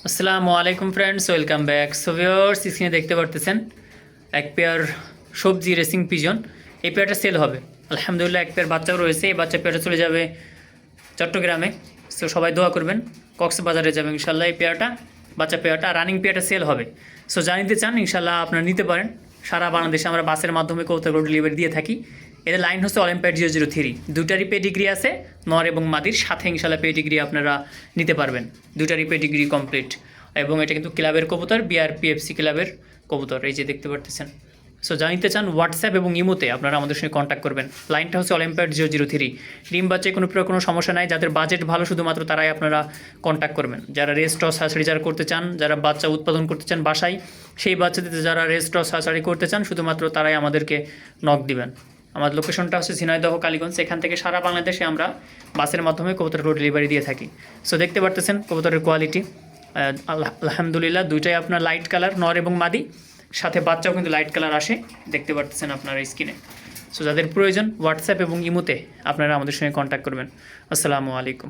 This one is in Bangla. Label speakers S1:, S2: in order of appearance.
S1: আসসালামু আলাইকুম friends, welcome back. So viewers, স্ক্রিনে দেখতে পারতেছেন এক পেয়ার সবজি রেসিং পিজন। এই পেয়ারটা সেল হবে আলহামদুলিল্লাহ। এক পেয়ার বাচ্চাও রয়েছে। এই বাচ্চা পেয়ারটা চলে যাবে চট্টগ্রামে। সো সবাই দোয়া করবেন, কক্সবাজারে যাবে ইনশাল্লাহ এই পেয়ারটা। বাচ্চা পেয়ারটা রানিং পেয়ারটা সেল হবে। সো জানিতে চান ইনশাল্লাহ আপনারা নিতে পারেন। সারা বাংলাদেশে আমরা বাসের মাধ্যমে কৌতুক ডেলিভারি দিয়ে থাকি। এদের লাইন হচ্ছে অলিম্পিয়াড 003। দুটারই পেডিগ্রি আছে, নর এবং মাদির সাথে ইনশাল্লাহ পেডিগ্রি আপনারা নিতে পারবেন। দুটারই পেডিগ্রি কমপ্লিট। এবং এটা কিন্তু ক্লাবের কবুতর, বিআরপিএফসি ক্লাবের কবুতর, এই যে দেখতে পারতেছেন। সো জানিতে চান হোয়াটসঅ্যাপ এবং ইমোতে আপনারা আমাদের সঙ্গে কন্ট্যাক্ট করবেন। লাইনটা হচ্ছে অলিম্পিয়াড 003। ডিম বাচ্চায় কোনো সমস্যা নাই। যাদের বাজেট ভালো শুধুমাত্র তারাই আপনারা কন্ট্যাক্ট করবেন। যারা রেস্ট অফ সার্জারি যারা করতে চান, যারা বাচ্চা উৎপাদন করতে চান বাসায়, সেই বাচ্চাদের যারা রেস্ট অফ সার্জারি করতে চান শুধুমাত্র তারাই আমাদেরকে নক দিবেন। আমার লোকেশনটা হচ্ছে ঝিনাইদহ কালীগঞ্জ। এখান থেকে সারা বাংলাদেশে আমরা বাসের মাধ্যমে কবুতর ডেলিভারি দিয়ে থাকি। সো দেখতে পারতেছেন কবুতরের কোয়ালিটি আলহামদুলিল্লাহ। দুইটাই আপনার লাইট কালার, নর এবং মাদি, সাথে বাচ্চাও কিন্তু লাইট কালার আসে, দেখতে পারতেছেন আপনার স্ক্রিনে। সো যাদের প্রয়োজন হোয়াটসঅ্যাপ এবং ইমোতে আপনারা আমাদের সঙ্গে কন্ট্যাক্ট করবেন। আসসালামু আলাইকুম।